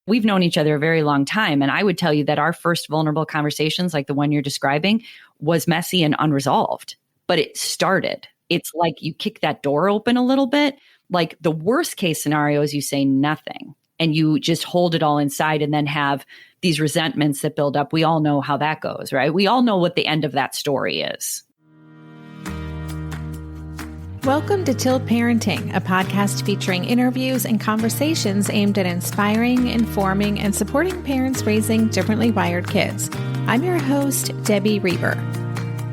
we've known each other a very long time. And I would tell you that our first vulnerable conversations, like the one you're describing, was messy and unresolved, but it started. It's like you kick that door open a little bit. Like the worst case scenario is you say nothing and you just hold it all inside and then have these resentments that build up. We all know how that goes, right? We all know what the end of that story is. Welcome to Tilt Parenting, a podcast featuring interviews and conversations aimed at inspiring, informing, and supporting parents raising differently wired kids. I'm your host, Debbie Reber.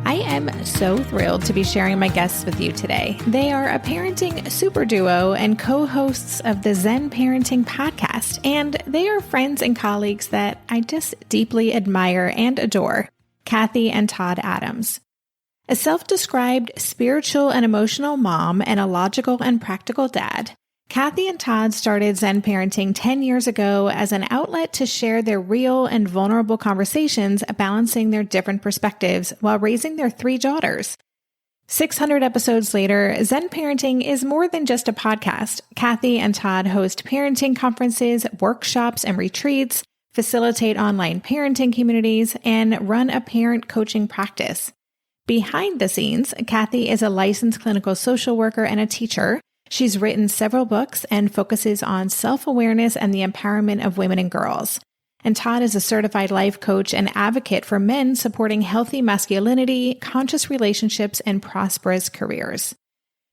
I am so thrilled to be sharing my guests with you today. They are a parenting super duo and co-hosts of the Zen Parenting podcast, and they are friends and colleagues that I just deeply admire and adore, Cathy and Todd Adams. A self-described spiritual and emotional mom and a logical and practical dad, Cathy and Todd started Zen Parenting 10 years ago as an outlet to share their real and vulnerable conversations, balancing their different perspectives while raising their 3 daughters. 600 episodes later, Zen Parenting is more than just a podcast. Cathy and Todd host parenting conferences, workshops, and retreats, facilitate online parenting communities, and run a parent coaching practice. Behind the scenes, Cathy is a licensed clinical social worker and a teacher. She's written several books and focuses on self-awareness and the empowerment of women and girls. And Todd is a certified life coach and advocate for men supporting healthy masculinity, conscious relationships, and prosperous careers.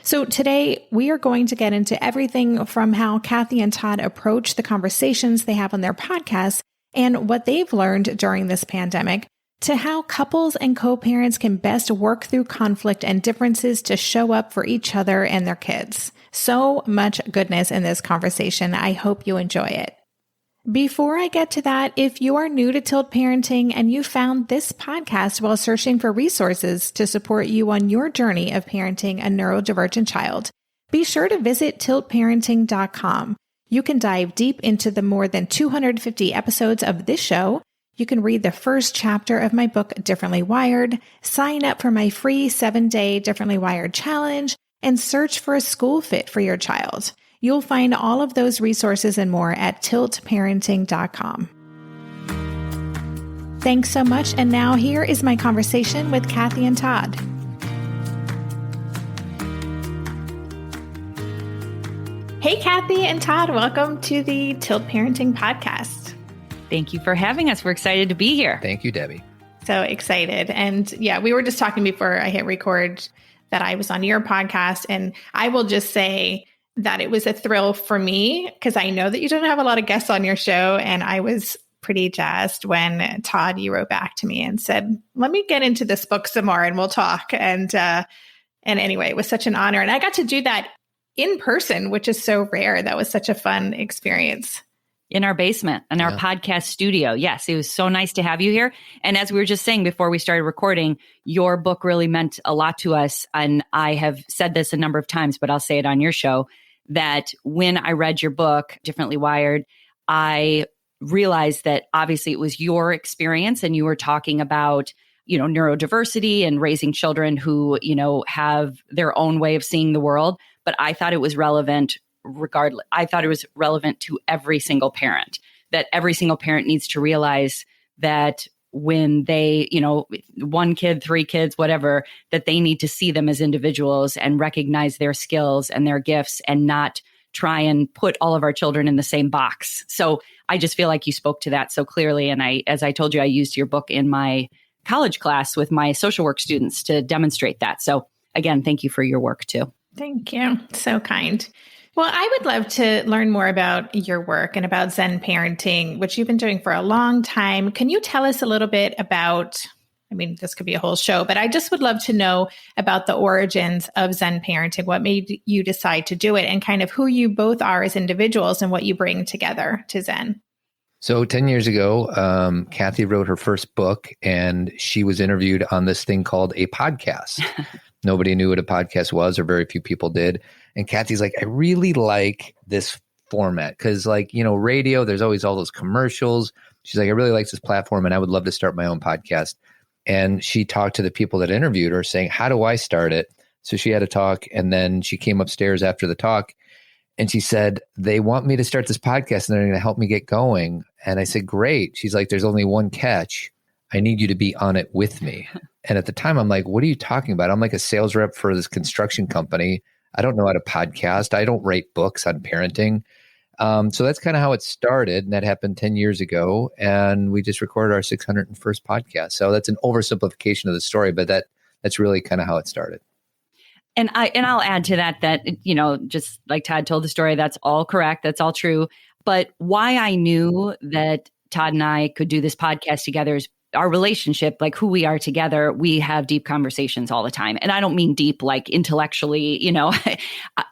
So today, we are going to get into everything from how Cathy and Todd approach the conversations they have on their podcast and what they've learned during this pandemic, to how couples and co-parents can best work through conflict and differences to show up for each other and their kids. So much goodness in this conversation. I hope you enjoy it. Before I get to that, if you are new to Tilt Parenting and you found this podcast while searching for resources to support you on your journey of parenting a neurodivergent child, be sure to visit tiltparenting.com. You can dive deep into the more than 250 episodes of this show. You can read the first chapter of my book, Differently Wired, sign up for my free 7-day Differently Wired challenge, and search for a school fit for your child. You'll find all of those resources and more at tiltparenting.com. Thanks so much. And now here is my conversation with Cathy and Todd. Hey, Cathy and Todd, welcome to the Tilt Parenting podcast. Thank you for having us. We're excited to be here. Thank you, Debbie. So excited. And yeah, we were just talking before I hit record that I was on your podcast. And I will just say that it was a thrill for me because I know that you don't have a lot of guests on your show. And I was pretty jazzed when Todd, you wrote back to me and said, let me get into this book some more and we'll talk. And anyway, it was such an honor. And I got to do that in person, which is so rare. That was such a fun experience. In our basement, in our podcast studio. Yes, it was so nice to have you here. And as we were just saying before we started recording, your book really meant a lot to us. And I have said this a number of times, but I'll say it on your show, that when I read your book, Differently Wired, I realized that obviously it was your experience and you were talking about, neurodiversity and raising children who, have their own way of seeing the world. But I thought it was relevant regardless. I thought it was relevant to every single parent, that every single parent needs to realize that when they, 1 kid, 3 kids, whatever, that they need to see them as individuals and recognize their skills and their gifts and not try and put all of our children in the same box. So I just feel like you spoke to that so clearly. And as I told you, I used your book in my college class with my social work students to demonstrate that. So again, thank you for your work too. Thank you. So kind. Well, I would love to learn more about your work and about Zen Parenting, which you've been doing for a long time. Can you tell us a little bit about, this could be a whole show, but I just would love to know about the origins of Zen Parenting, what made you decide to do it, and kind of who you both are as individuals and what you bring together to Zen. So 10 years ago, Cathy wrote her first book and she was interviewed on this thing called a podcast. Nobody knew what a podcast was, or very few people did. And Cathy's like, I really like this format because radio, there's always all those commercials. She's like, I really like this platform and I would love to start my own podcast. And she talked to the people that interviewed her saying, how do I start it? So she had a talk and then she came upstairs after the talk And she said, they want me to start this podcast and they're going to help me get going. And I said, great. She's like, there's only one catch. I need you to be on it with me. And at the time, I'm like, what are you talking about? I'm like a sales rep for this construction company. I don't know how to podcast. I don't write books on parenting. So that's kind of how it started. And that happened 10 years ago. And we just recorded our 601st podcast. So that's an oversimplification of the story, but that's really kind of how it started. And I'll add to that, just like Todd told the story, that's all correct. That's all true. But why I knew that Todd and I could do this podcast together is our relationship, like who we are together. We have deep conversations all the time. And I don't mean deep, like intellectually,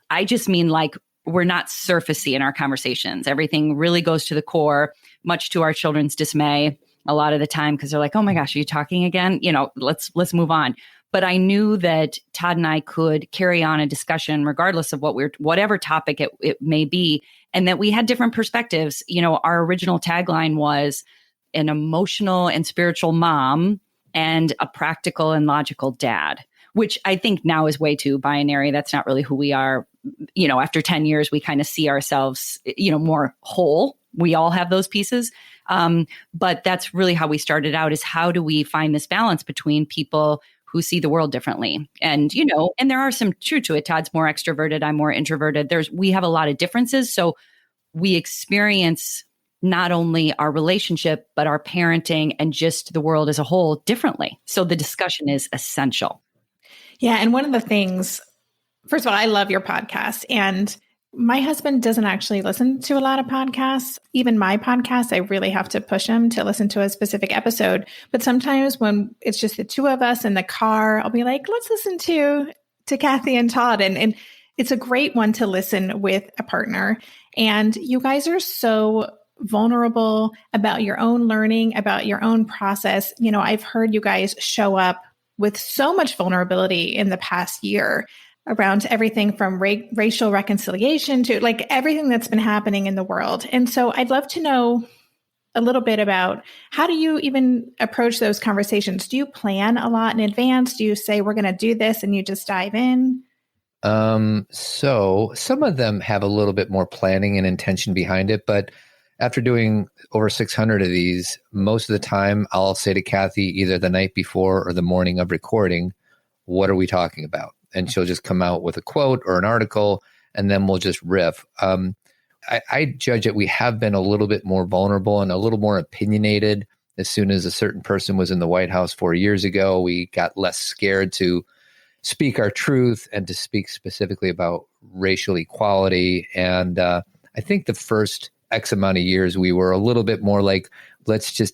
I just mean like we're not surfacey in our conversations. Everything really goes to the core, much to our children's dismay a lot of the time, because they're like, oh my gosh, are you talking again? Let's move on. But I knew that Todd and I could carry on a discussion regardless of whatever topic it may be, and that we had different perspectives. Our original tagline was an emotional and spiritual mom and a practical and logical dad, which I think now is way too binary. That's not really who we are. After 10 years, we kind of see ourselves, more whole. We all have those pieces. But that's really how we started out, is how do we find this balance between people who see the world differently? And, and there are some truth to it. Todd's more extroverted. I'm more introverted. We have a lot of differences. So we experience not only our relationship, but our parenting and just the world as a whole differently. So the discussion is essential. Yeah. And one of the things, first of all, I love your podcast, and my husband doesn't actually listen to a lot of podcasts. Even my podcast, I really have to push him to listen to a specific episode. But sometimes when it's just the two of us in the car, I'll be like, let's listen to Cathy and Todd. And it's a great one to listen with a partner. And you guys are so vulnerable about your own learning, about your own process. I've heard you guys show up with so much vulnerability in the past year around everything from racial reconciliation to like everything that's been happening in the world. And so I'd love to know a little bit about, how do you even approach those conversations? Do you plan a lot in advance? Do you say, we're going to do this, and you just dive in? So some of them have a little bit more planning and intention behind it, but after doing over 600 of these, most of the time I'll say to Cathy either the night before or the morning of recording, what are we talking about? And she'll just come out with a quote or an article, and then we'll just riff. I judge that we have been a little bit more vulnerable and a little more opinionated. As soon as a certain person was in the White House 4 years ago, we got less scared to speak our truth and to speak specifically about racial equality. And I think the first X amount of years, we were a little bit more like, let's just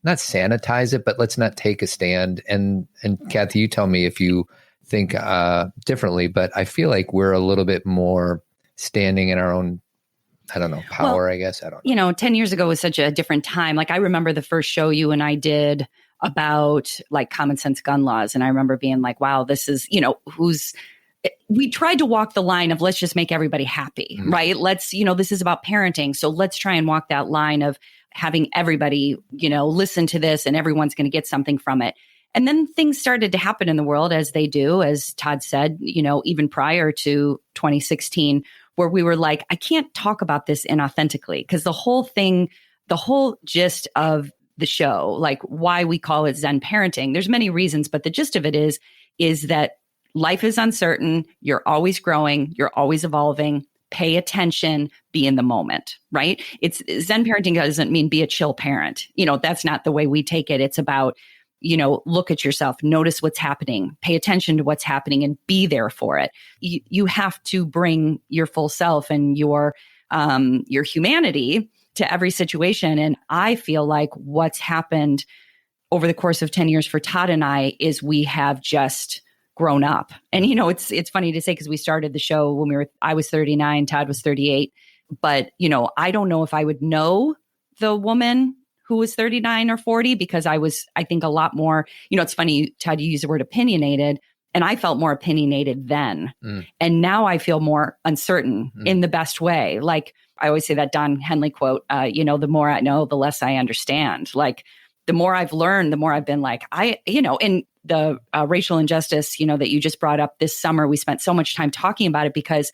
not sanitize it, but let's not take a stand. And Cathy, you tell me if you think differently, but I feel like we're a little bit more standing in our own, power, I guess. I don't know. 10 years ago was such a different time. Like I remember the first show you and I did about like common sense gun laws. And I remember being like, wow, this is, we tried to walk the line of let's just make everybody happy, right? Let's, this is about parenting. So let's try and walk that line of having everybody, listen to this and everyone's going to get something from it. And then things started to happen in the world, as they do, as Todd said, even prior to 2016, where we were like, I can't talk about this inauthentically, because the whole gist of the show, like why we call it Zen Parenting, there's many reasons, but the gist of it is that life is uncertain. You're always growing. You're always evolving. Pay attention, be in the moment, right? Zen Parenting doesn't mean be a chill parent. That's not the way we take it. It's about, look at yourself, notice what's happening, pay attention to what's happening, and be there for it. You have to bring your full self and your humanity to every situation. And I feel like what's happened over the course of 10 years for Todd and I is we have just grown up. And, it's funny to say, because we started the show when I was 39, Todd was 38. But, I don't know if I would know the woman who was 39 or 40, because I think a lot more, it's funny, Todd, you use the word opinionated, and I felt more opinionated then. And now I feel more uncertain in the best way. Like I always say that Don Henley quote, the more I know, the less I understand. Like the more I've learned, the more I've been like, and the racial injustice, that you just brought up this summer, we spent so much time talking about it because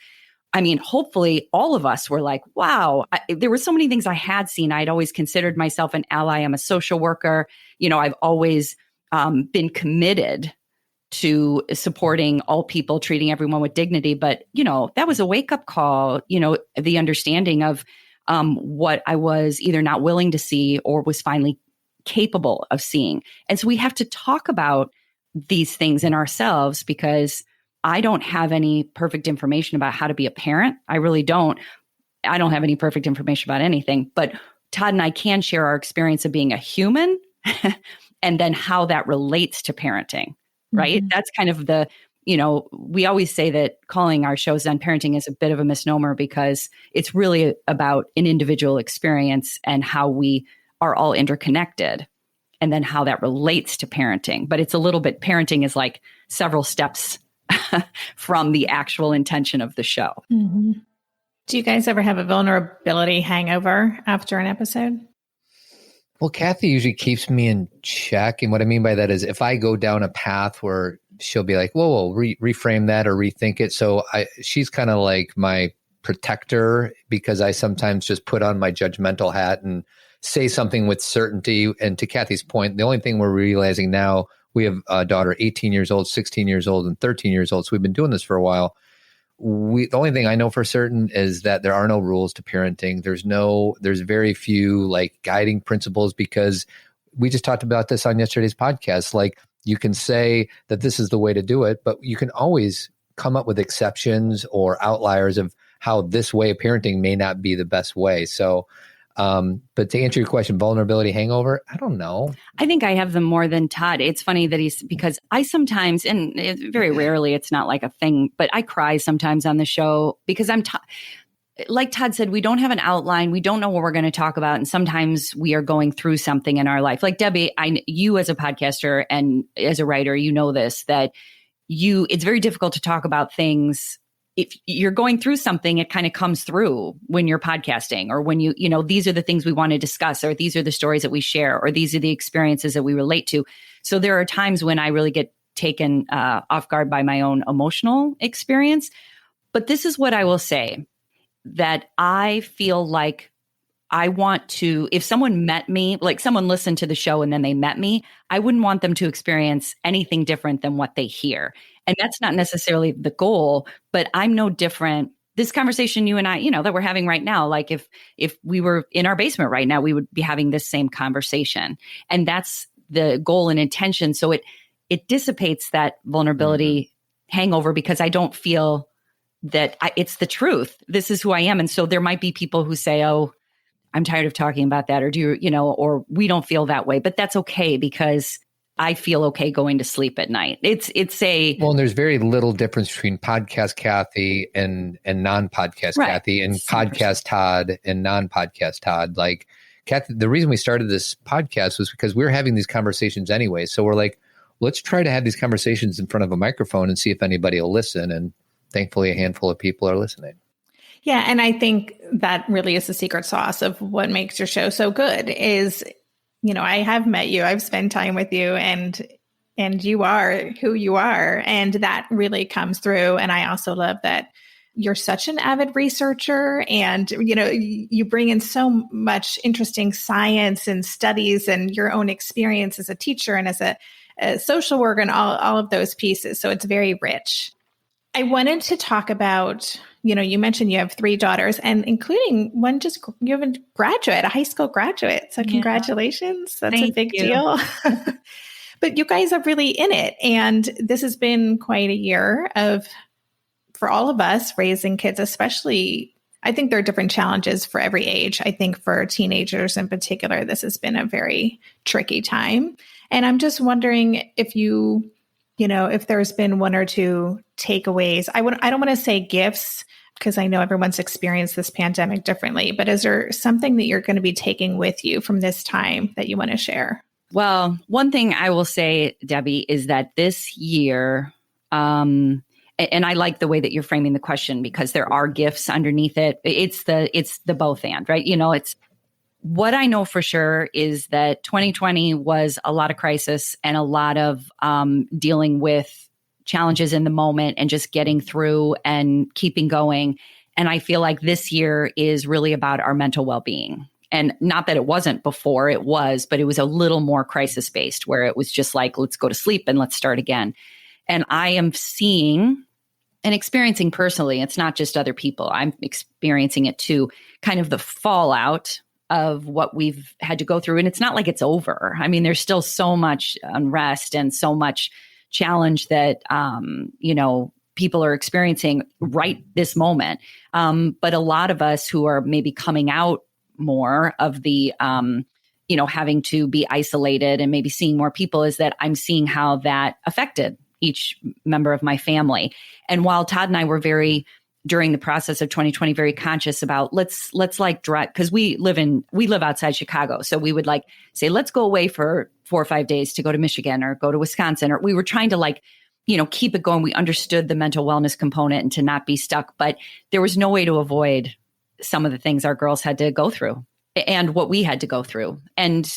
I mean, hopefully all of us were like, wow, there were so many things I had seen. I'd always considered myself an ally. I'm a social worker. I've always been committed to supporting all people, treating everyone with dignity. But, that was a wake-up call, the understanding of what I was either not willing to see or was finally capable of seeing. And so we have to talk about these things in ourselves, because I don't have any perfect information about how to be a parent. I really don't. I don't have any perfect information about anything, but Todd and I can share our experience of being a human and then how that relates to parenting, right? Mm-hmm. That's kind of we always say that calling our show Zen Parenting is a bit of a misnomer, because it's really about an individual experience and how we are all interconnected, and then how that relates to parenting. But it's a little bit, parenting is like several steps from the actual intention of the show. Mm-hmm. Do you guys ever have a vulnerability hangover after an episode? Well, Cathy usually keeps me in check. And what I mean by that is if I go down a path where she'll be like, whoa, reframe that or rethink it. So she's kind of like my protector, because I sometimes just put on my judgmental hat and say something with certainty. And to Cathy's point, the only thing we're realizing now, we have a daughter, 18 years old, 16 years old, and 13 years old. So we've been doing this for a while. The only thing I know for certain is that there are no rules to parenting. There's very few like guiding principles, because we just talked about this on yesterday's podcast. Like, you can say that this is the way to do it, but you can always come up with exceptions or outliers of how this way of parenting may not be the best way. So, but to answer your question, vulnerability hangover, I don't know. I think I have them more than Todd. It's funny that because I sometimes, and very rarely, it's not like a thing, but I cry sometimes on the show because like Todd said, we don't have an outline. We don't know what we're going to talk about. And sometimes we are going through something in our life. Like Debbie, you as a podcaster and as a writer, you know this, that it's very difficult to talk about things. If you're going through something, it kind of comes through when you're podcasting, or when these are the things we want to discuss, or these are the stories that we share, or these are the experiences that we relate to. So there are times when I really get taken off guard by my own emotional experience. But this is what I will say, that I feel like I want to, if someone met me, like someone listened to the show and then they met me, I wouldn't want them to experience anything different than what they hear. And that's not necessarily the goal, but I'm no different. This conversation you and I, that we're having right now, like if we were in our basement right now, we would be having this same conversation. And that's the goal and intention. So it dissipates that vulnerability hangover, because I don't feel that it's the truth. This is who I am. And so there might be people who say, oh, I'm tired of talking about that, or or we don't feel that way, but that's okay, because I feel okay going to sleep at night. And there's very little difference between podcast Cathy and non-podcast Cathy, and podcast Todd and non-podcast Todd. Like Cathy, the reason we started this podcast was because we were having these conversations anyway. So we're like, let's try to have these conversations in front of a microphone and see if anybody will listen. And thankfully, a handful of people are listening. Yeah. And I think that really is the secret sauce of what makes your show so good is, I have met you, I've spent time with you, and you are who you are. And that really comes through. And I also love that you're such an avid researcher, and, you bring in so much interesting science and studies and your own experience as a teacher and as a social worker and all of those pieces. So it's very rich. I wanted to talk about, you mentioned you have 3 daughters, and including one you have a high school graduate. So congratulations. That's a big deal. But you guys are really in it. And this has been quite a year for all of us raising kids, especially, I think there are different challenges for every age. I think for teenagers in particular, this has been a very tricky time. And I'm just wondering if if there's been one or two takeaways. I don't want to say gifts, because I know everyone's experienced this pandemic differently, but is there something that you're going to be taking with you from this time that you want to share? Well, one thing I will say, Debbie, is that this year, and I like the way that you're framing the question, because there are gifts underneath it. It's the both and, right? It's what I know for sure is that 2020 was a lot of crisis and a lot of dealing with challenges in the moment and just getting through and keeping going. And I feel like this year is really about our mental well-being. And not that it wasn't before, it was, but it was a little more crisis-based, where it was just like, let's go to sleep and let's start again. And I am seeing and experiencing personally, it's not just other people, I'm experiencing it too, kind of the fallout of what we've had to go through. And it's not like it's over. I mean, there's still so much unrest and so much challenge that, people are experiencing right this moment. But a lot of us who are maybe coming out more of the, having to be isolated and maybe seeing more people, is that I'm seeing how that affected each member of my family. And while Todd and I were during the process of 2020, very conscious about let's like drive, because we live outside Chicago. So we would like say, let's go away for 4 or 5 days to go to Michigan or go to Wisconsin, or we were trying to keep it going. We understood the mental wellness component and to not be stuck, but there was no way to avoid some of the things our girls had to go through and what we had to go through. And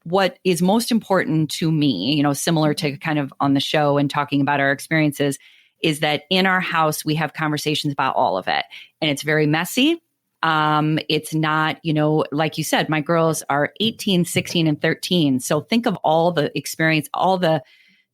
what is most important to me, similar to kind of on the show and talking about our experiences, is that in our house, we have conversations about all of it. And it's very messy. It's not, like you said, my girls are 18, 16, and 13. So think of all the experience, all the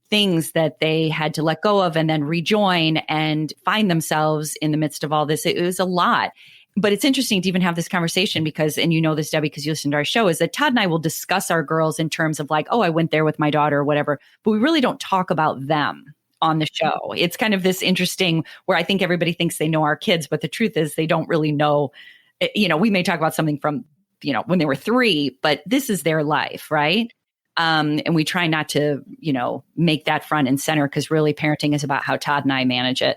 things that they had to let go of and then rejoin and find themselves in the midst of all this. It was a lot. But it's interesting to even have this conversation because, and you know this, Debbie, because you listen to our show, is that Todd and I will discuss our girls in terms of like, oh, I went there with my daughter or whatever, but we really don't talk about them on the show. It's kind of this interesting where I think everybody thinks they know our kids, but the truth is they don't really know, we may talk about something from, when they were 3, but this is their life, right? And we try not to, make that front and center because really parenting is about how Todd and I manage it.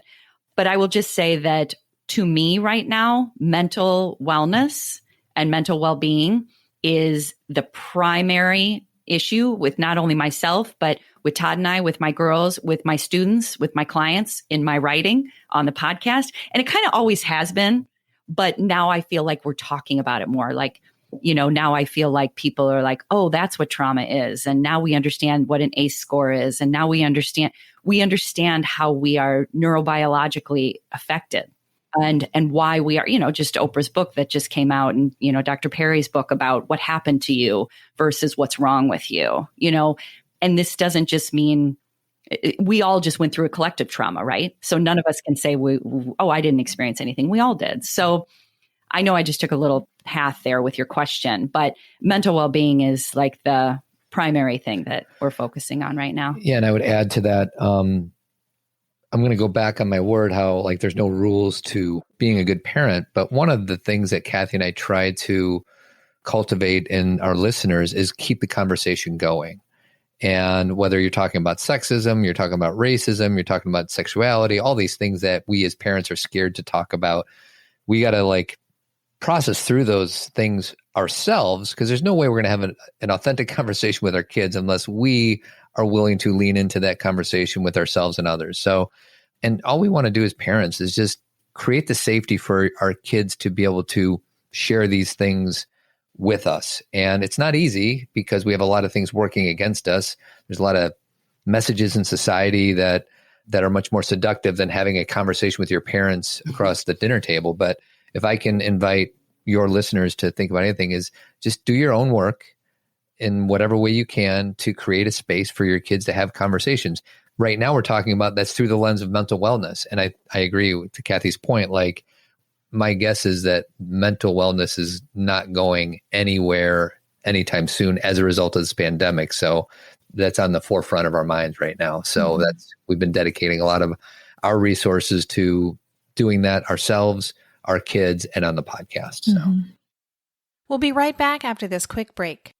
But I will just say that to me right now, mental wellness and mental well-being is the primary issue with not only myself, but with Todd and I, with my girls, with my students, with my clients, in my writing, on the podcast. And it kind of always has been, but now I feel like we're talking about it more. Like, now I feel like people are like, oh, that's what trauma is. And now we understand what an ACE score is. And now we understand how we are neurobiologically affected. And why we are, just Oprah's book that just came out and, Dr. Perry's book about what happened to you versus what's wrong with you, and this doesn't just mean we all just went through a collective trauma, right? So none of us can say, I didn't experience anything. We all did. So I know I just took a little path there with your question, but mental well-being is like the primary thing that we're focusing on right now. Yeah. And I would add to that, I'm going to go back on my word, how like there's no rules to being a good parent. But one of the things that Cathy and I try to cultivate in our listeners is keep the conversation going. And whether you're talking about sexism, you're talking about racism, you're talking about sexuality, all these things that we as parents are scared to talk about, we got to process through those things ourselves, because there's no way we're going to have an authentic conversation with our kids unless we are willing to lean into that conversation with ourselves and others. So, and all we want to do as parents is just create the safety for our kids to be able to share these things with us. And it's not easy because we have a lot of things working against us. There's a lot of messages in society that are much more seductive than having a conversation with your parents across the dinner table. But if I can invite your listeners to think about anything, is just do your own work in whatever way you can to create a space for your kids to have conversations. Right now, we're talking about that's through the lens of mental wellness. And I agree to Cathy's point. Like, my guess is that mental wellness is not going anywhere anytime soon as a result of this pandemic. So that's on the forefront of our minds right now. So we've been dedicating a lot of our resources to doing that ourselves, our kids, and on the podcast. So We'll be right back after this quick break.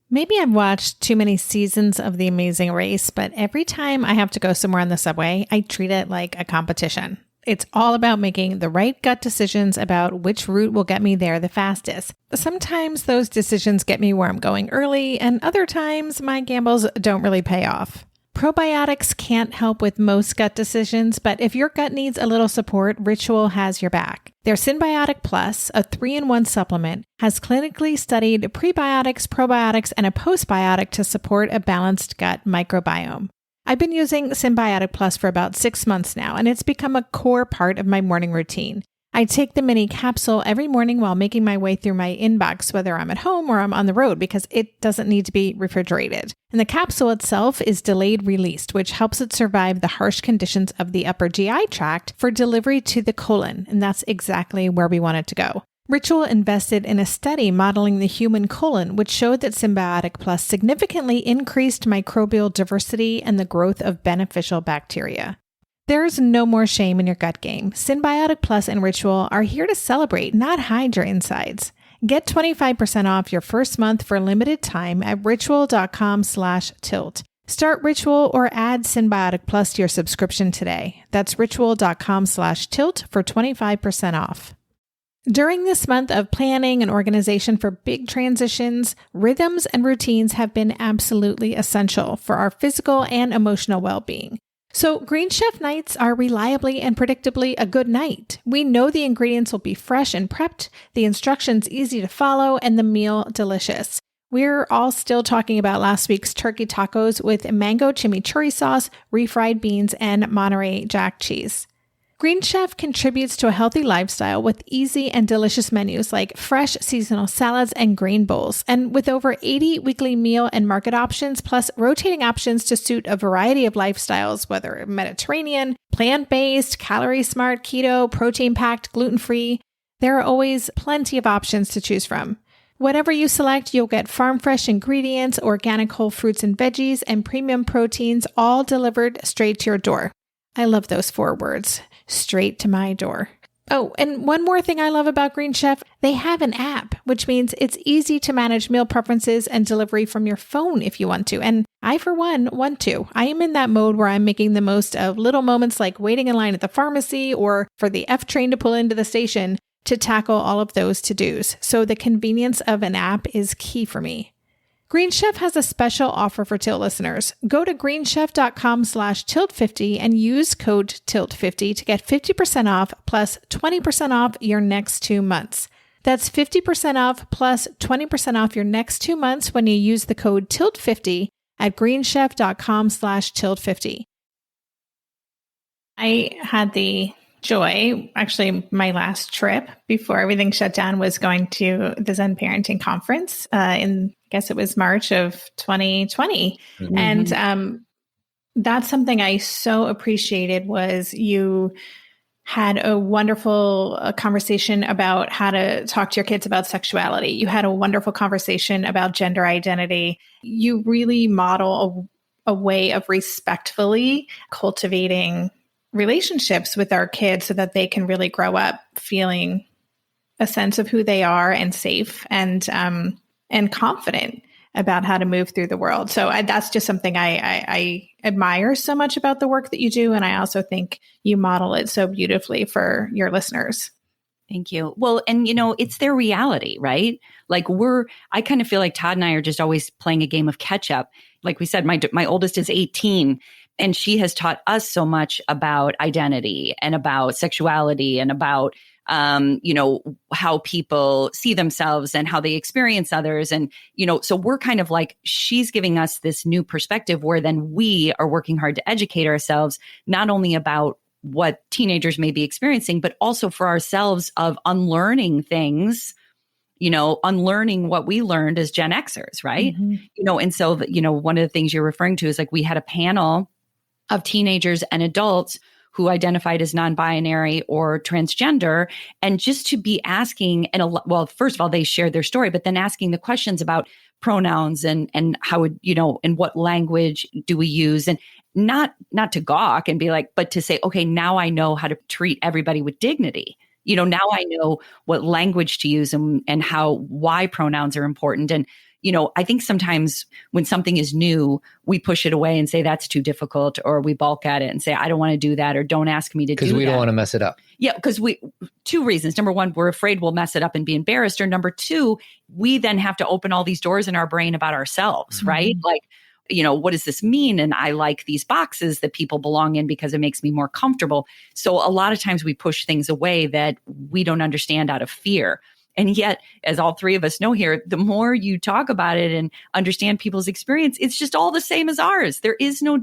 Maybe I've watched too many seasons of The Amazing Race, but every time I have to go somewhere on the subway, I treat it like a competition. It's all about making the right gut decisions about which route will get me there the fastest. Sometimes those decisions get me where I'm going early, and other times my gambles don't really pay off. Probiotics can't help with most gut decisions, but if your gut needs a little support, Ritual has your back. Their Symbiotic Plus, a 3-in-1 supplement, has clinically studied prebiotics, probiotics, and a postbiotic to support a balanced gut microbiome. I've been using Symbiotic Plus for about 6 months now, and it's become a core part of my morning routine. I take the mini capsule every morning while making my way through my inbox, whether I'm at home or I'm on the road, because it doesn't need to be refrigerated. And the capsule itself is delayed released, which helps it survive the harsh conditions of the upper GI tract for delivery to the colon. And that's exactly where we want it to go. Ritual invested in a study modeling the human colon, which showed that Symbiotic Plus significantly increased microbial diversity and the growth of beneficial bacteria. There's no more shame in your gut game. Symbiotic Plus and Ritual are here to celebrate, not hide your insides. Get 25% off your first month for a limited time at ritual.com/tilt. Start Ritual or add Symbiotic Plus to your subscription today. That's ritual.com/tilt for 25% off. During this month of planning and organization for big transitions, rhythms and routines have been absolutely essential for our physical and emotional well-being. So Green Chef nights are reliably and predictably a good night. We know the ingredients will be fresh and prepped, the instructions easy to follow, and the meal delicious. We're all still talking about last week's turkey tacos with mango chimichurri sauce, refried beans, and Monterey Jack cheese. Green Chef contributes to a healthy lifestyle with easy and delicious menus like fresh seasonal salads and grain bowls. And with over 80 weekly meal and market options, plus rotating options to suit a variety of lifestyles, whether Mediterranean, plant-based, calorie-smart, keto, protein-packed, gluten-free, there are always plenty of options to choose from. Whatever you select, you'll get farm-fresh ingredients, organic whole fruits and veggies, and premium proteins, all delivered straight to your door. I love those 4 words. Straight to my door. Oh, and one more thing I love about Green Chef, they have an app, which means it's easy to manage meal preferences and delivery from your phone if you want to. And I, for one, want to. I am in that mode where I'm making the most of little moments like waiting in line at the pharmacy or for the F train to pull into the station to tackle all of those to-dos. So the convenience of an app is key for me. Green Chef has a special offer for Tilt listeners. Go to greenchef.com/tilt50 and use code TILT50 to get 50% off plus 20% off your next 2 months. That's 50% off plus 20% off your next 2 months when you use the code TILT50 at greenchef.com/tilt50. I had the joy, actually my last trip before everything shut down was going to the Zen Parenting conference in, I guess it was March of 2020. Mm-hmm. And that's something I so appreciated was you had a wonderful conversation about how to talk to your kids about sexuality. You had a wonderful conversation about gender identity. You really model a way of respectfully cultivating relationships with our kids so that they can really grow up feeling a sense of who they are and safe and confident about how to move through the world. So that's just something I admire so much about the work that you do. And I also think you model it so beautifully for your listeners. Thank you. Well, and it's their reality, right? Like I kind of feel like Todd and I are just always playing a game of catch up. Like we said, my oldest is 18. And she has taught us so much about identity and about sexuality and about, how people see themselves and how they experience others. And, so we're kind of like, she's giving us this new perspective where then we are working hard to educate ourselves, not only about what teenagers may be experiencing, but also for ourselves of unlearning things, unlearning what we learned as Gen Xers, right? Mm-hmm. And so, one of the things you're referring to is like we had a panel of teenagers and adults who identified as non-binary or transgender, and just to be asking, first of all, they shared their story, but then asking the questions about pronouns and how would, and what language do we use, and not to gawk and be like, but to say, okay, now I know how to treat everybody with dignity. Now I know what language to use and why pronouns are important. And I think sometimes when something is new, we push it away and say that's too difficult, or we balk at it and say, I don't want to do that, or don't ask me to do that. Because we don't want to mess it up. Yeah, because 2 reasons. Number one, we're afraid we'll mess it up and be embarrassed. Or number 2, we then have to open all these doors in our brain about ourselves, mm-hmm. right? Like, what does this mean? And I like these boxes that people belong in because it makes me more comfortable. So a lot of times we push things away that we don't understand out of fear. And yet, as all 3 of us know here, the more you talk about it and understand people's experience, it's just all the same as ours. There is no,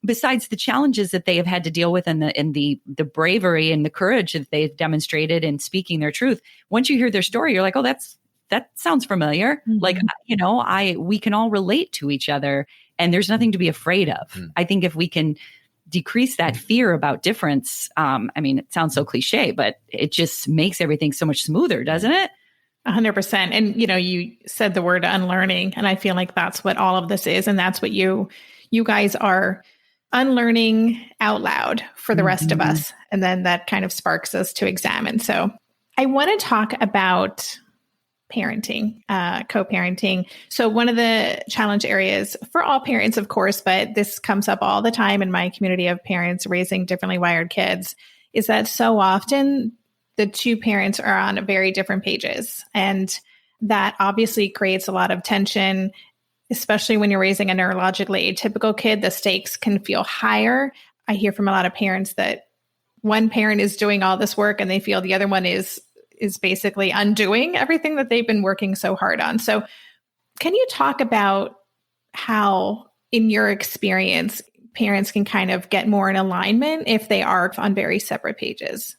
besides the challenges that they have had to deal with and the bravery and the courage that they've demonstrated in speaking their truth, once you hear their story, you're like, oh, that sounds familiar. Mm-hmm. Like, we can all relate to each other and there's nothing to be afraid of. Mm-hmm. I think if we can decrease that fear about difference, it sounds so cliche, but it just makes everything so much smoother, doesn't it? 100%. And, you said the word unlearning, and I feel like that's what all of this is. And that's what you guys are unlearning out loud for the rest of us. And then that kind of sparks us to examine. So I want to talk about parenting, co-parenting. So one of the challenge areas for all parents, of course, but this comes up all the time in my community of parents raising differently wired kids, is that so often the two parents are on very different pages. And that obviously creates a lot of tension, especially when you're raising a neurologically atypical kid. The stakes can feel higher. I hear from a lot of parents that one parent is doing all this work and they feel the other one is basically undoing everything that they've been working so hard on. So can you talk about how, in your experience, parents can kind of get more in alignment if they are on very separate pages?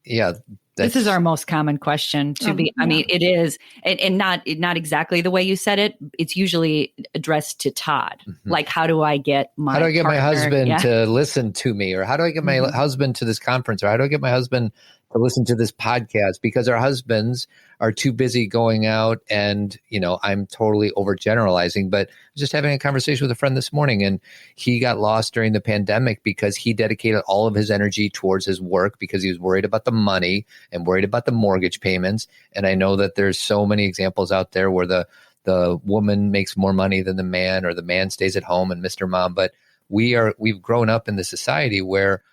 Yeah. This is our most common question it is, and not exactly the way you said it. It's usually addressed to Todd. Mm-hmm. Like, how do I get my husband to listen to me? Or how do I get my husband to this conference? Or how do I get my husband to listen to this podcast? Because our husbands are too busy going out and, I'm totally overgeneralizing, but I was just having a conversation with a friend this morning and he got lost during the pandemic because he dedicated all of his energy towards his work because he was worried about the money and worried about the mortgage payments. And I know that there's so many examples out there where the woman makes more money than the man, or the man stays at home and Mr. Mom. But we've grown up in the society where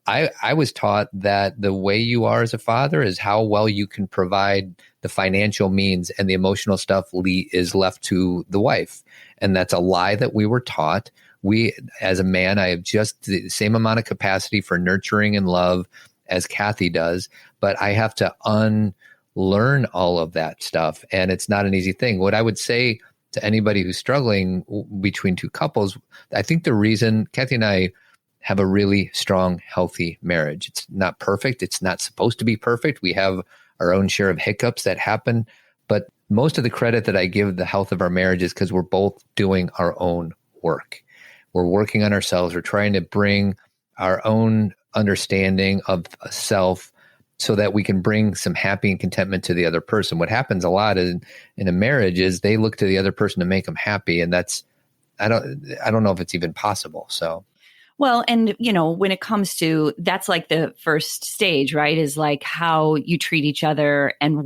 I was taught that the way you are as a father is how well you can provide the financial means, and the emotional stuff is left to the wife. And that's a lie that we were taught. As a man, I have just the same amount of capacity for nurturing and love as Cathy does, but I have to unlearn all of that stuff. And it's not an easy thing. What I would say to anybody who's struggling between two couples, I think the reason Cathy and I have a really strong, healthy marriage. It's not perfect. It's not supposed to be perfect. We have our own share of hiccups that happen. But most of the credit that I give the health of our marriage is because we're both doing our own work. We're working on ourselves. We're trying to bring our own understanding of self so that we can bring some happy and contentment to the other person. What happens a lot in a marriage is they look to the other person to make them happy. And that's, I don't know if it's even possible. So. Well, and, when it comes to, that's like the first stage, right? Is like how you treat each other and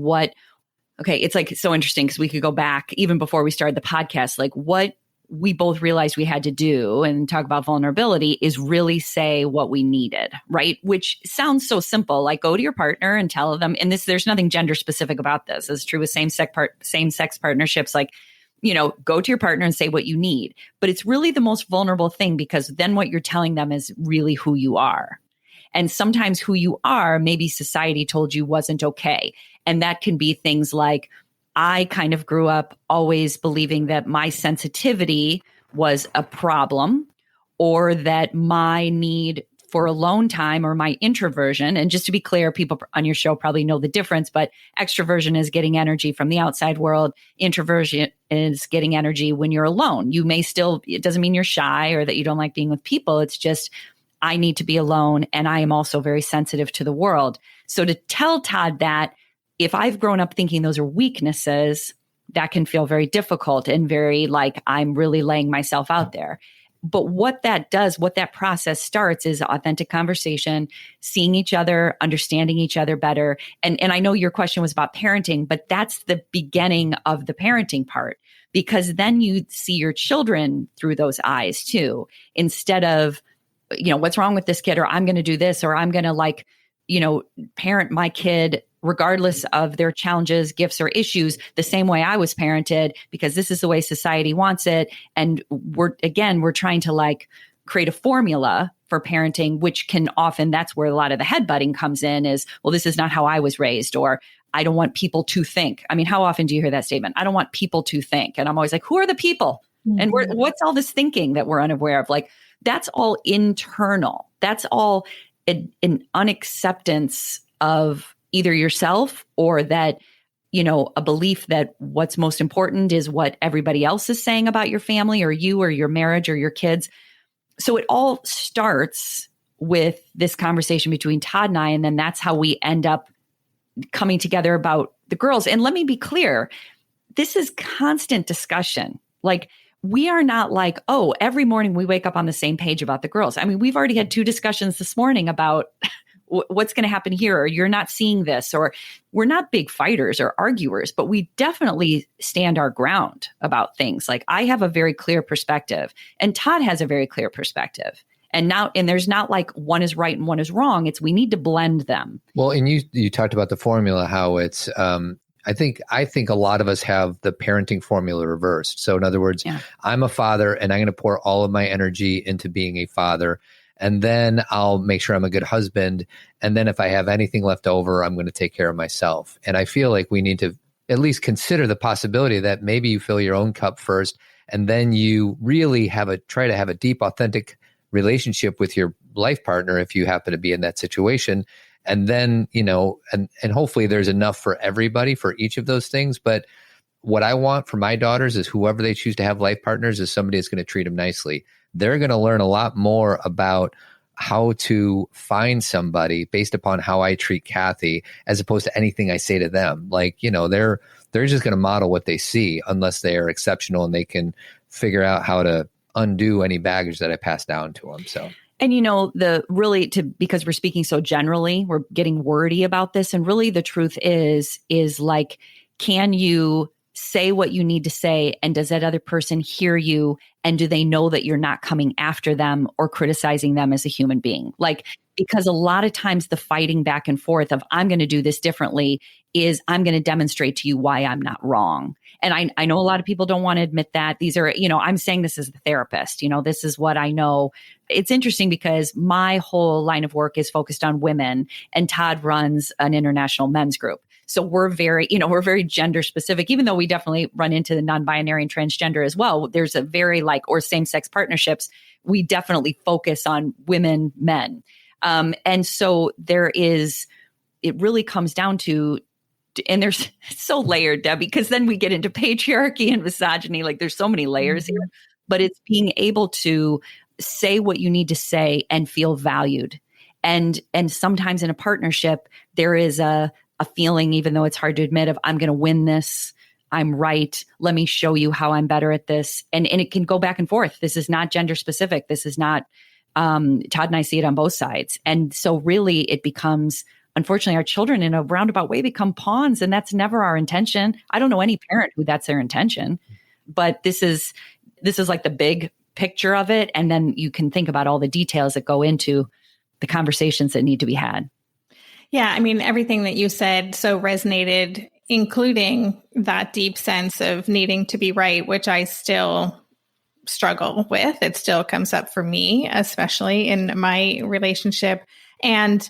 it's like so interesting because we could go back even before we started the podcast, like what we both realized we had to do and talk about vulnerability is really say what we needed, right? Which sounds so simple, like go to your partner and tell them, and there's nothing gender specific about this. It's true with same-sex partnerships, like, go to your partner and say what you need. But it's really the most vulnerable thing because then what you're telling them is really who you are. And sometimes who you are, maybe society told you wasn't okay. And that can be things like, I kind of grew up always believing that my sensitivity was a problem, or that my need for alone time or my introversion. And just to be clear, people on your show probably know the difference, but extroversion is getting energy from the outside world. Introversion is getting energy when you're alone. It doesn't mean you're shy or that you don't like being with people. It's just, I need to be alone. And I am also very sensitive to the world. So to tell Todd that, if I've grown up thinking those are weaknesses, that can feel very difficult and very like I'm really laying myself out there. But what that does, what that process starts is authentic conversation, seeing each other, understanding each other better. And I know your question was about parenting, but that's the beginning of the parenting part, because then you see your children through those eyes too, instead of, what's wrong with this kid, or I'm going to do this, or I'm going to parent my kid regardless of their challenges, gifts, or issues, the same way I was parented, because this is the way society wants it. And we're trying to create a formula for parenting, which can often, that's where a lot of the headbutting comes in is, well, this is not how I was raised, or I don't want people to think. I mean, how often do you hear that statement? I don't want people to think. And I'm always like, who are the people? And what's all this thinking that we're unaware of? Like, that's all internal. That's all an unacceptance of either yourself or that, a belief that what's most important is what everybody else is saying about your family or you or your marriage or your kids. So it all starts with this conversation between Todd and I, and then that's how we end up coming together about the girls. And let me be clear, this is constant discussion. Like, we are not like, oh, every morning we wake up on the same page about the girls. I mean, we've already had 2 discussions this morning about what's going to happen here, or you're not seeing this, or we're not big fighters or arguers, but we definitely stand our ground about things. Like, I have a very clear perspective and Todd has a very clear perspective. And there's not like one is right and one is wrong. It's, we need to blend them. Well, and you talked about the formula, how it's, I think a lot of us have the parenting formula reversed. So in other words, I'm a father and I'm going to pour all of my energy into being a father. And then I'll make sure I'm a good husband. And then if I have anything left over, I'm going to take care of myself. And I feel like we need to at least consider the possibility that maybe you fill your own cup first, and then you really try to have a deep, authentic relationship with your life partner if you happen to be in that situation. And then, and hopefully there's enough for everybody for each of those things. But what I want for my daughters is whoever they choose to have life partners is somebody that's going to treat them nicely. They're going to learn a lot more about how to find somebody based upon how I treat Cathy, as opposed to anything I say to them. Like, they're just going to model what they see unless they are exceptional and they can figure out how to undo any baggage that I pass down to them. So. And because we're speaking so generally, we're getting wordy about this. And really the truth is like, can you say what you need to say? And does that other person hear you? And do they know that you're not coming after them or criticizing them as a human being? Like, because a lot of times the fighting back and forth of I'm going to do this differently is I'm going to demonstrate to you why I'm not wrong. And I know a lot of people don't want to admit that. These are, I'm saying this as a therapist, this is what I know. It's interesting because my whole line of work is focused on women, and Todd runs an international men's group. So we're very gender specific, even though we definitely run into the non-binary and transgender as well. There's a very or same-sex partnerships. We definitely focus on women, men. And so it really comes down to, and there's so layered, Debbie, because then we get into patriarchy and misogyny. Like, there's so many layers here, but it's being able to say what you need to say and feel valued. And sometimes in a partnership, there is a feeling, even though it's hard to admit, of I'm going to win this. I'm right. Let me show you how I'm better at this. And it can go back and forth. This is not gender specific. This is not, Todd and I see it on both sides. And so really it becomes, unfortunately, our children in a roundabout way become pawns, and that's never our intention. I don't know any parent who that's their intention, but this is like the big picture of it. And then you can think about all the details that go into the conversations that need to be had. Yeah. I mean, everything that you said so resonated, including that deep sense of needing to be right, which I still struggle with. It still comes up for me, especially in my relationship. And,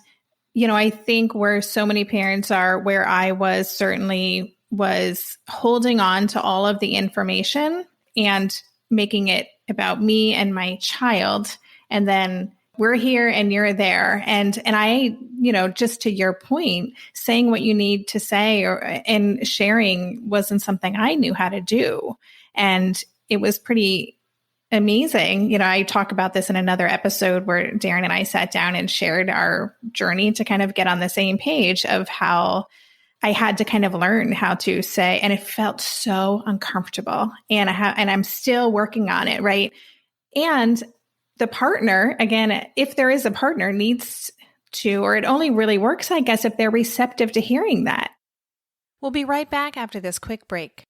I think where so many parents are, where I certainly was holding on to all of the information and making it about me and my child. And then we're here and you're there. And I, just to your point, saying what you need to say and sharing wasn't something I knew how to do. And it was pretty amazing. I talk about this in another episode where Darren and I sat down and shared our journey to kind of get on the same page of how I had to kind of learn how to say, and it felt so uncomfortable. And I'm still working on it. Right. And the partner, again, if there is a partner, needs to, or it only really works, I guess, if they're receptive to hearing that. We'll be right back after this quick break.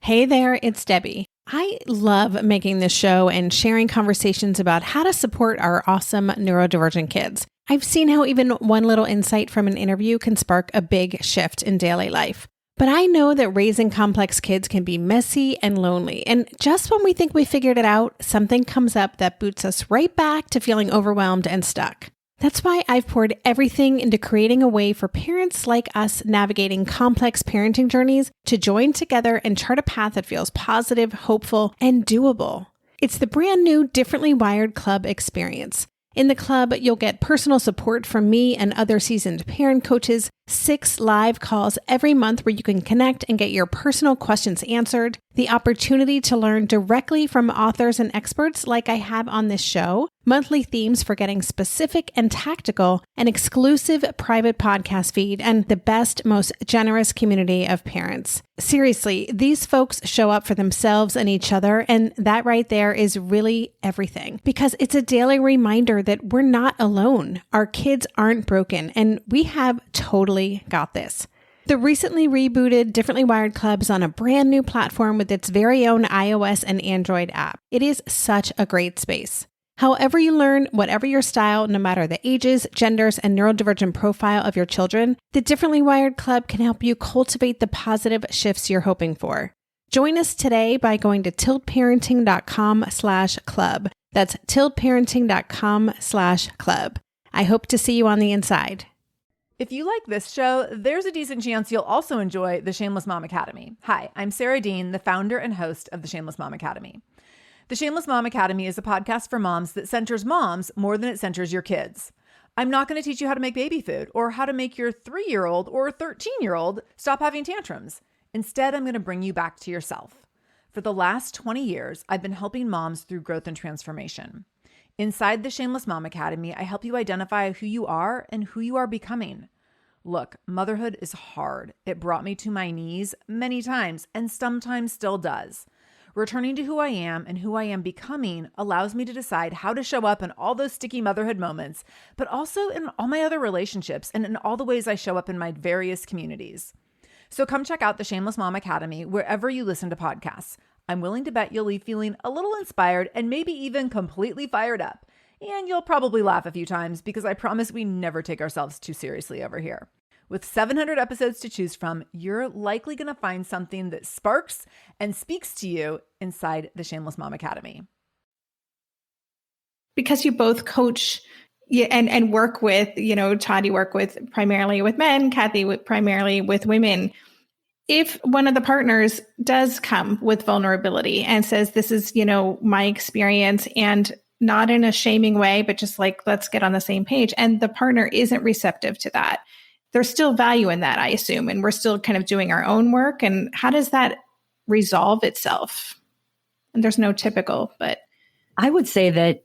Hey there, it's Debbie. I love making this show and sharing conversations about how to support our awesome neurodivergent kids. I've seen how even one little insight from an interview can spark a big shift in daily life. But I know that raising complex kids can be messy and lonely. And just when we think we figured it out, something comes up that boots us right back to feeling overwhelmed and stuck. That's why I've poured everything into creating a way for parents like us navigating complex parenting journeys to join together and chart a path that feels positive, hopeful, and doable. It's the brand new Differently Wired Club experience. In the club, you'll get personal support from me and other seasoned parent coaches, 6 live calls every month where you can connect and get your personal questions answered, the opportunity to learn directly from authors and experts like I have on this show, monthly themes for getting specific and tactical, an exclusive private podcast feed, and the best, most generous community of parents. Seriously, these folks show up for themselves and each other, and that right there is really everything. Because it's a daily reminder that we're not alone. Our kids aren't broken, and we have totally got this. The recently rebooted Differently Wired Club is on a brand new platform with its very own iOS and Android app. It is such a great space. However you learn, whatever your style, no matter the ages, genders, and neurodivergent profile of your children, the Differently Wired Club can help you cultivate the positive shifts you're hoping for. Join us today by going to tiltparenting.com/club. That's tiltparenting.com/club. I hope to see you on the inside. If you like this show, there's a decent chance you'll also enjoy the Shameless Mom Academy. Hi, I'm Sarah Dean, the founder and host of the Shameless Mom Academy. The Shameless Mom Academy is a podcast for moms that centers moms more than it centers your kids. I'm not going to teach you how to make baby food or how to make your 3-year-old or 13-year-old stop having tantrums. Instead, I'm going to bring you back to yourself. For the last 20 years, I've been helping moms through growth and transformation. Inside the Shameless Mom Academy, I help you identify who you are and who you are becoming. Look, motherhood is hard. It brought me to my knees many times and sometimes still does. Returning to who I am and who I am becoming allows me to decide how to show up in all those sticky motherhood moments, but also in all my other relationships and in all the ways I show up in my various communities. So come check out the Shameless Mom Academy wherever you listen to podcasts. I'm willing to bet you'll leave feeling a little inspired and maybe even completely fired up. And you'll probably laugh a few times because I promise we never take ourselves too seriously over here. With 700 episodes to choose from, you're likely going to find something that sparks and speaks to you inside the Shameless Mom Academy. Because you both coach and work with, Todd, you work with primarily with men, Cathy primarily with women. If one of the partners does come with vulnerability and says, this is, my experience, and not in a shaming way, but just like, let's get on the same page, and the partner isn't receptive to that, there's still value in that, I assume. And we're still kind of doing our own work. And how does that resolve itself? And there's no typical, but I would say that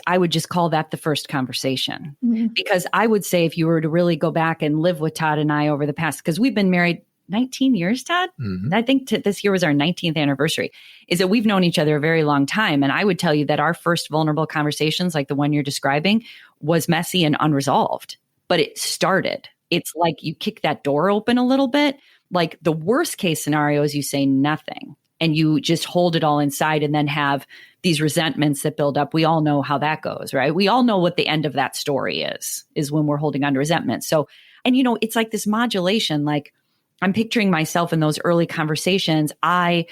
I would just call that the first conversation. Mm-hmm. Because I would say if you were to really go back and live with Todd and I over the past, because we've been married 19 years, Todd. Mm-hmm. I think this year was our 19th anniversary, is that we've known each other a very long time. And I would tell you that our first vulnerable conversations, like the one you're describing, was messy and unresolved, but it started. It's like you kick that door open a little bit. Like the worst case scenario is you say nothing and you just hold it all inside and then have these resentments that build up. We all know how that goes, right? We all know what the end of that story is when we're holding on to resentment. So, and it's like this modulation, like I'm picturing myself in those early conversations. I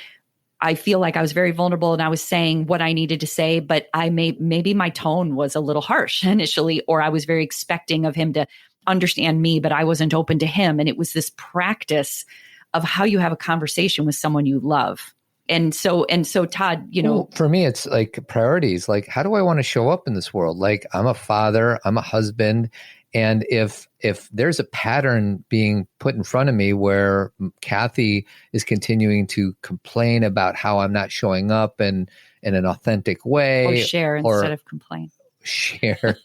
feel like I was very vulnerable and I was saying what I needed to say, but maybe my tone was a little harsh initially, or I was very expecting of him to understand me, but I wasn't open to him. And it was this practice of how you have a conversation with someone you love. And so Todd, Well, for me, it's like priorities. Like, how do I want to show up in this world? Like, I'm a father, I'm a husband. And if there's a pattern being put in front of me where Cathy is continuing to complain about how I'm not showing up in an authentic way. Or share instead of complain. Share.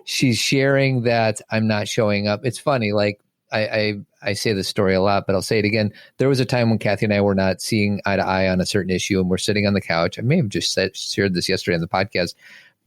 She's sharing that I'm not showing up. It's funny, like I say this story a lot, but I'll say it again. There was a time when Cathy and I were not seeing eye to eye on a certain issue, and we're sitting on the couch. I may have just shared this yesterday on the podcast,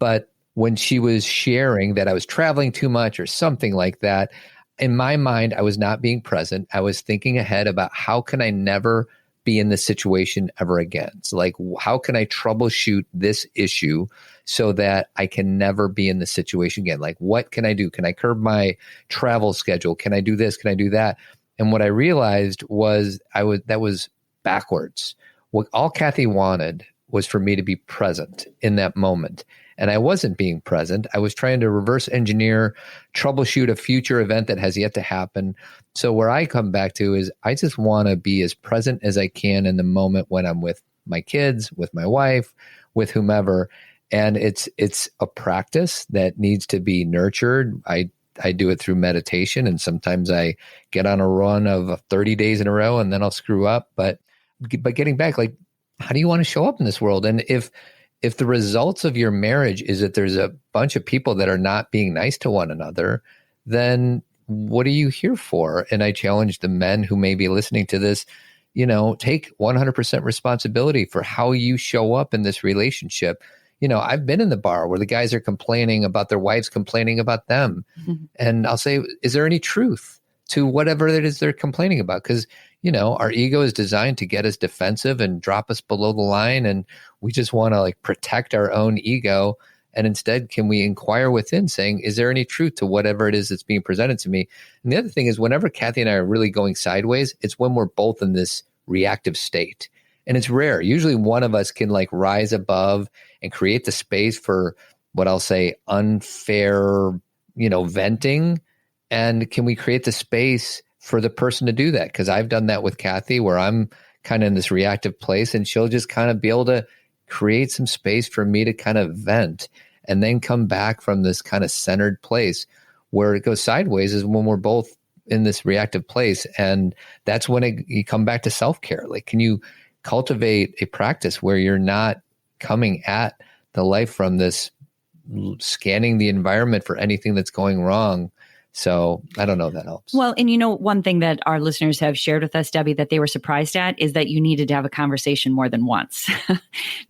but when she was sharing that I was traveling too much or something like that, in my mind, I was not being present. I was thinking ahead about how can I never be in this situation ever again? So like, how can I troubleshoot this issue so that I can never be in this situation again? Like, what can I do? Can I curb my travel schedule? Can I do this? Can I do that? And what I realized was that was backwards. What all Cathy wanted was for me to be present in that moment. and I wasn't being present. I was trying to reverse engineer, troubleshoot a future event that has yet to happen. So where I come back to is I just want to be as present as I can in the moment when I'm with my kids, with my wife, with whomever. And it's a practice that needs to be nurtured. I do it through meditation, and sometimes I get on a run of 30 days in a row and then I'll screw up. But getting back, like, how do you want to show up in this world? And if the results of your marriage is that there's a bunch of people that are not being nice to one another, then what are you here for? And I challenge the men who may be listening to this, take 100% responsibility for how you show up in this relationship. I've been in the bar where the guys are complaining about their wives complaining about them. Mm-hmm. And I'll say, is there any truth to whatever it is they're complaining about? Because, our ego is designed to get us defensive and drop us below the line. And we just want to protect our own ego. And instead, can we inquire within saying, is there any truth to whatever it is that's being presented to me? And the other thing is, whenever Cathy and I are really going sideways, it's when we're both in this reactive state. And it's rare. Usually one of us can rise above and create the space for what I'll say unfair, venting. And can we create the space for the person to do that? Because I've done that with Cathy, where I'm kind of in this reactive place, and she'll just kind of be able to create some space for me to kind of vent and then come back from this kind of centered place. Where it goes sideways is when we're both in this reactive place. And that's when you come back to self-care. Can you cultivate a practice where you're not coming at the life from this scanning the environment for anything that's going wrong? So I don't know if that helps. Well, and one thing that our listeners have shared with us, Debbie, that they were surprised at is that you needed to have a conversation more than once.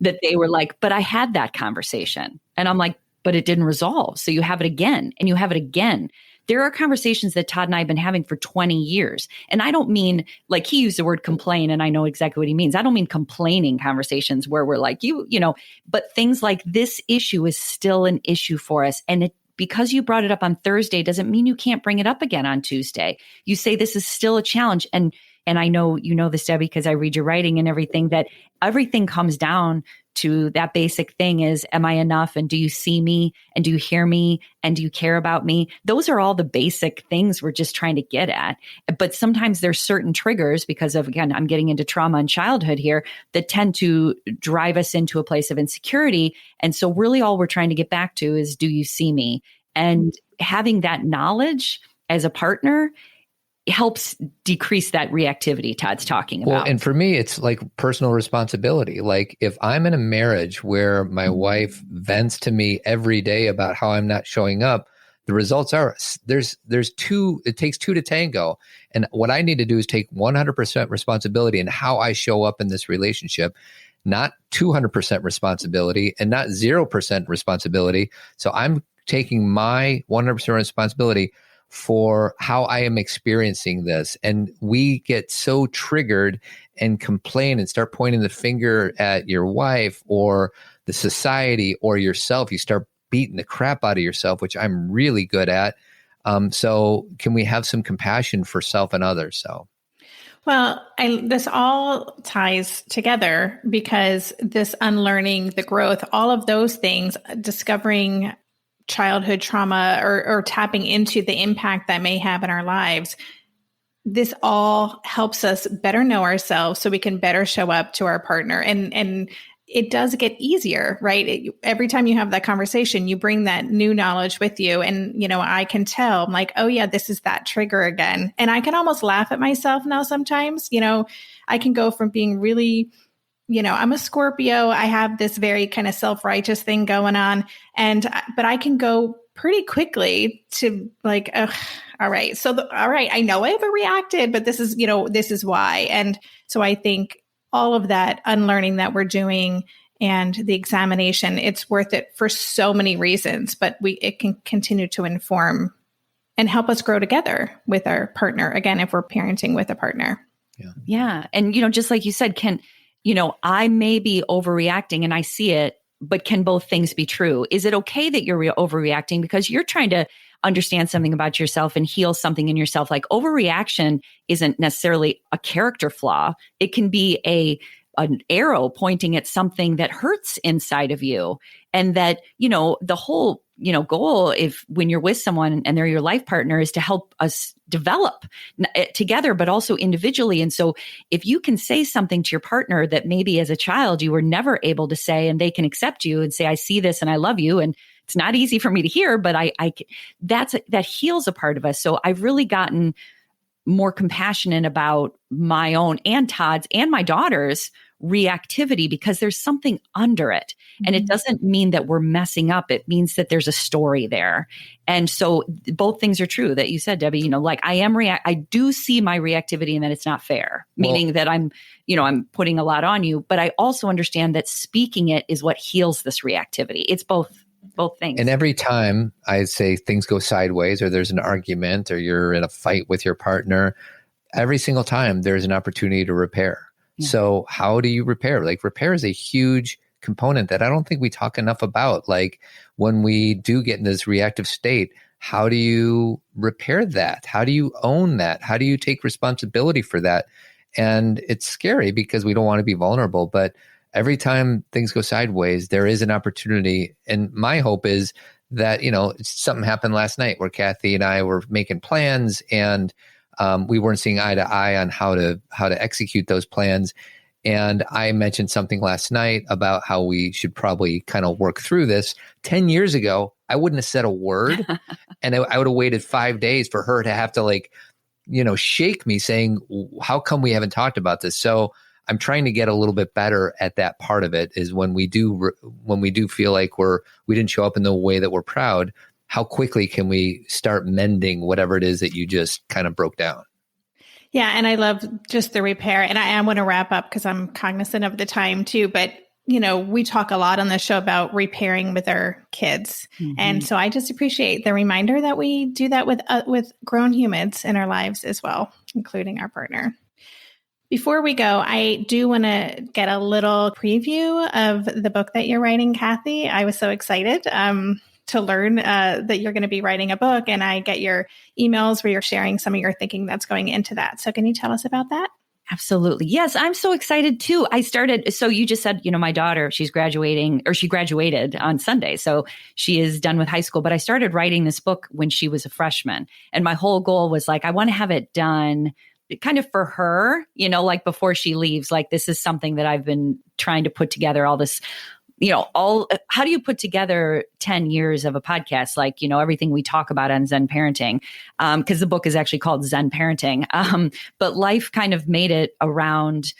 That they were like, but I had that conversation. And I'm like, but it didn't resolve. So you have it again, and you have it again. There are conversations that Todd and I have been having for 20 years. And I don't mean, he used the word complain, and I know exactly what he means. I don't mean complaining conversations where we're like, but things like this issue is still an issue for us. And because you brought it up on Thursday doesn't mean you can't bring it up again on Tuesday. You say this is still a challenge. And I know you know this, Debbie, because I read your writing and everything, that everything comes down to that basic thing is, am I enough? And do you see me? And do you hear me? And do you care about me? Those are all the basic things we're just trying to get at. But sometimes there's certain triggers because of, again, I'm getting into trauma and childhood here, that tend to drive us into a place of insecurity. And so really all we're trying to get back to is, do you see me? And having that knowledge as a partner helps decrease that reactivity Todd's talking about. Well, and for me, it's personal responsibility. If I'm in a marriage where my wife vents to me every day about how I'm not showing up, the results are there's two, it takes two to tango. And what I need to do is take 100% responsibility in how I show up in this relationship, not 200% responsibility and not 0% responsibility. So I'm taking my 100% responsibility for how I am experiencing this. And we get so triggered and complain and start pointing the finger at your wife or the society or yourself. You start beating the crap out of yourself, which I'm really good at. So can we have some compassion for self and others? So. Well, this all ties together because this unlearning, the growth, all of those things, discovering childhood trauma or tapping into the impact that may have in our lives. This all helps us better know ourselves so we can better show up to our partner. And it does get easier, right? Every time you have that conversation, you bring that new knowledge with you. And, I can tell, I'm like, oh yeah, this is that trigger again. And I can almost laugh at myself now sometimes. I can go from being really, I'm a Scorpio. I have this very kind of self-righteous thing going on. But I can go pretty quickly to all right. So, all right, I know I overreacted, but this is why. And so I think all of that unlearning that we're doing and the examination, it's worth it for so many reasons, but it can continue to inform and help us grow together with our partner. Again, if we're parenting with a partner. Yeah. And, just like you said, I may be overreacting and I see it, but can both things be true? Is it okay that you're overreacting because you're trying to understand something about yourself and heal something in yourself? Overreaction isn't necessarily a character flaw. It can be an arrow pointing at something that hurts inside of you. And that, the whole, goal, if when you're with someone and they're your life partner, is to help us develop together, but also individually. And so if you can say something to your partner that maybe as a child you were never able to say, and they can accept you and say, I see this and I love you. And it's not easy for me to hear, but that heals a part of us. So I've really gotten more compassionate about my own and Todd's and my daughter's reactivity, because there's something under it. And it doesn't mean that we're messing up. It means that there's a story there. And so both things are true that you said, Debbie, like I do see my reactivity and that it's not fair, meaning that I'm putting a lot on you, but I also understand that speaking it is what heals this reactivity. It's both things. And every time I say things go sideways, or there's an argument, or you're in a fight with your partner, every single time there's an opportunity to repair. Yeah. So how do you repair? Like, repair is a huge component that I don't think we talk enough about. Like, when we do get in this reactive state, how do you repair that? How do you own that? How do you take responsibility for that? And it's scary because we don't want to be vulnerable, but every time things go sideways, there is an opportunity. And my hope is that, something happened last night where Cathy and I were making plans, and we weren't seeing eye to eye on how to execute those plans. And I mentioned something last night about how we should probably kind of work through this. 10 years ago, I wouldn't have said a word, and I would have waited 5 days for her to have to shake me saying, how come we haven't talked about this? So I'm trying to get a little bit better at that part of it, is when we do feel like we didn't show up in the way that we're proud, how quickly can we start mending whatever it is that you just kind of broke down? Yeah. And I love just the repair. And I want to wrap up because I'm cognizant of the time too. But, we talk a lot on the show about repairing with our kids. Mm-hmm. And so I just appreciate the reminder that we do that with grown humans in our lives as well, including our partner. Before we go, I do want to get a little preview of the book that you're writing, Cathy. I was so excited to learn that you're going to be writing a book, and I get your emails where you're sharing some of your thinking that's going into that. So can you tell us about that? Absolutely. Yes, I'm so excited too. So you just said, my daughter, she graduated on Sunday. So she is done with high school, but I started writing this book when she was a freshman. And my whole goal was I want to have it done kind of for her, before she leaves. This is something that I've been trying to put together, all this, how do you put together 10 years of a podcast? Everything we talk about on Zen Parenting, because the book is actually called Zen Parenting. But life kind of made it around,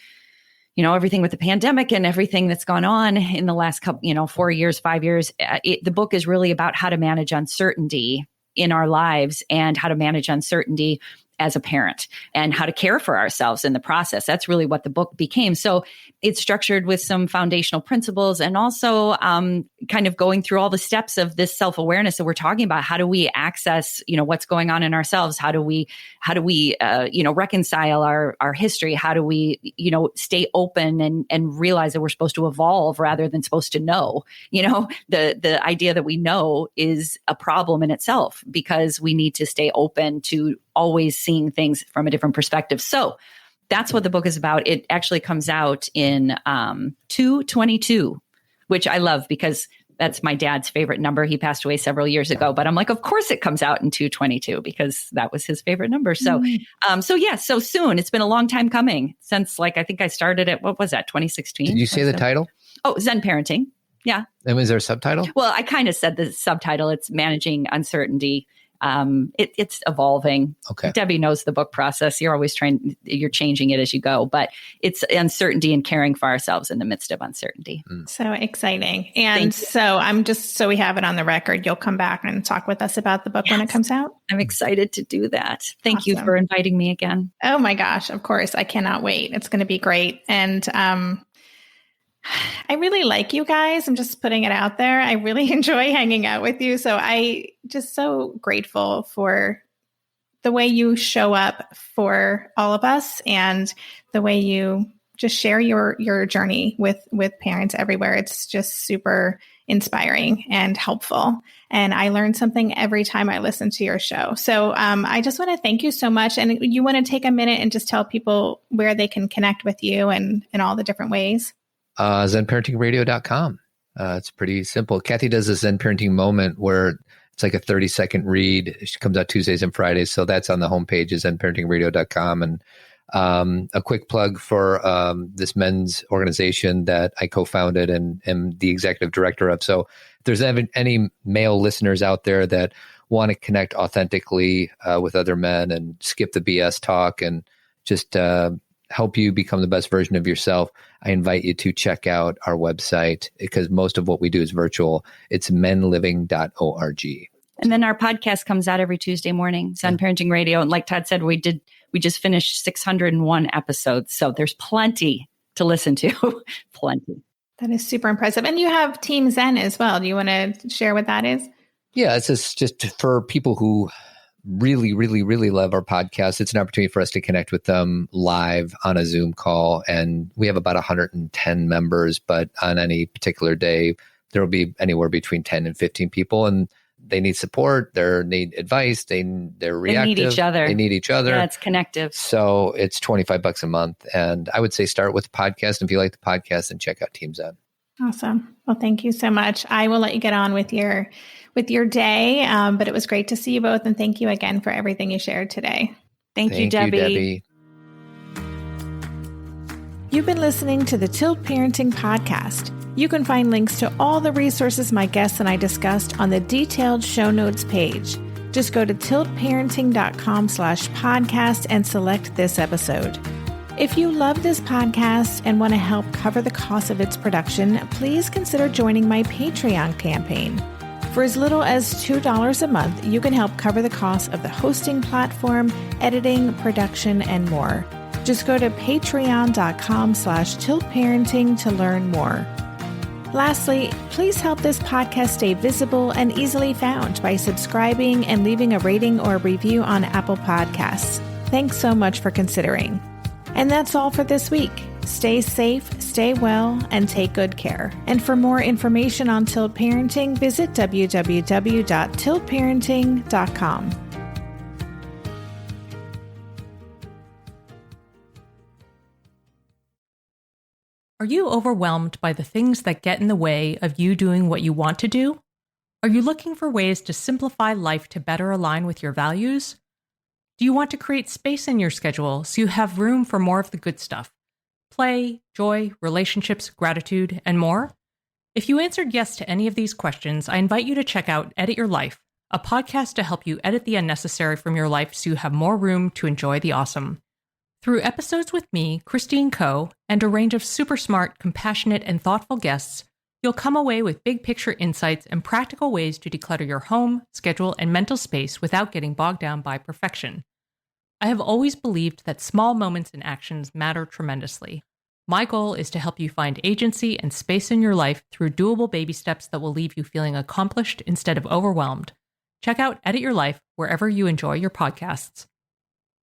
everything with the pandemic and everything that's gone on in the last couple, 4 years, 5 years. The book is really about how to manage uncertainty in our lives and how to manage uncertainty as a parent and how to care for ourselves in the process. That's really what the book became. So it's structured with some foundational principles, and also kind of going through all the steps of this self-awareness that we're talking about. How do we access, what's going on in ourselves? How do we reconcile our history? How do we, stay open and realize that we're supposed to evolve rather than supposed to know? The idea that we know is a problem in itself, because we need to stay open to always seeing things from a different perspective. So that's what the book is about. It actually comes out in 2/22, which I love because that's my dad's favorite number. He passed away several years ago, but I'm like, of course it comes out in 2/22 because that was his favorite number. So, so soon. It's been a long time coming since, I think I started at, what was that, 2016? Did you say the title? Oh, Zen Parenting. Yeah. And was there a subtitle? Well, I kind of said the subtitle. It's Managing Uncertainty. It's evolving. Okay. Debbie knows the book process. You're changing it as you go, but it's uncertainty and caring for ourselves in the midst of uncertainty. So exciting. And so so we have it on the record, you'll come back and talk with us about the book when it comes out. I'm excited to do that. Thank you for inviting me again. Oh my gosh. Of course. I cannot wait. It's going to be great. And, I really like you guys. I'm just putting it out there. I really enjoy hanging out with you. So I just so grateful for the way you show up for all of us and the way you just share your journey with parents everywhere. It's just super inspiring and helpful. And I learn something every time I listen to your show. So I just want to thank you so much. And you want to take a minute and just tell people where they can connect with you and in all the different ways? ZenParentingRadio.com. It's pretty simple. Cathy does a Zen Parenting moment where it's like a 30-second read. She comes out Tuesdays and Fridays. So that's on the homepage is ZenParentingRadio.com. And a quick plug for this men's organization that I co-founded and am the executive director of. So if there's any male listeners out there that want to connect authentically with other men and skip the BS talk and just help you become the best version of yourself, I invite you to check out our website because most of what we do is virtual. It's menliving.org. And then our podcast comes out every Tuesday morning, Zen Parenting Radio. And like Todd said, we just finished 601 episodes. So there's plenty to listen to. Plenty. That is super impressive. And you have Team Zen as well. Do you want to share what that is? Yeah, it's just for people who really, really, really love our podcast. It's an opportunity for us to connect with them live on a Zoom call. And we have about 110 members, but on any particular day, there will be anywhere between 10 and 15 people. And they need support. They need advice. They're reactive. They need each other. They need each other. Yeah, it's connective. So it's $25 a month. And I would say start with the podcast. And if you like the podcast, then check out Team Zen. Awesome. Well, thank you so much. I will let you get on with your day. But it was great to see you both. And thank you again for everything you shared today. Thank you, Debbie. You've been listening to the Tilt Parenting Podcast. You can find links to all the resources my guests and I discussed on the detailed show notes page. Just go to tiltparenting.com/podcast and select this episode. If you love this podcast and want to help cover the cost of its production, please consider joining my Patreon campaign. For as little as $2 a month, you can help cover the cost of the hosting platform, editing, production, and more. Just go to patreon.com/tiltparenting to learn more. Lastly, please help this podcast stay visible and easily found by subscribing and leaving a rating or a review on Apple Podcasts. Thanks so much for considering. And that's all for this week. Stay safe, stay well, and take good care. And for more information on Tilt Parenting, visit www.tiltparenting.com. Are you overwhelmed by the things that get in the way of you doing what you want to do? Are you looking for ways to simplify life to better align with your values? Do you want to create space in your schedule so you have room for more of the good stuff? Play, joy, relationships, gratitude, and more? If you answered yes to any of these questions, I invite you to check out Edit Your Life, a podcast to help you edit the unnecessary from your life so you have more room to enjoy the awesome. Through episodes with me, Christine Coe, and a range of super smart, compassionate, and thoughtful guests, you'll come away with big picture insights and practical ways to declutter your home, schedule, and mental space without getting bogged down by perfection. I have always believed that small moments and actions matter tremendously. My goal is to help you find agency and space in your life through doable baby steps that will leave you feeling accomplished instead of overwhelmed. Check out Edit Your Life wherever you enjoy your podcasts.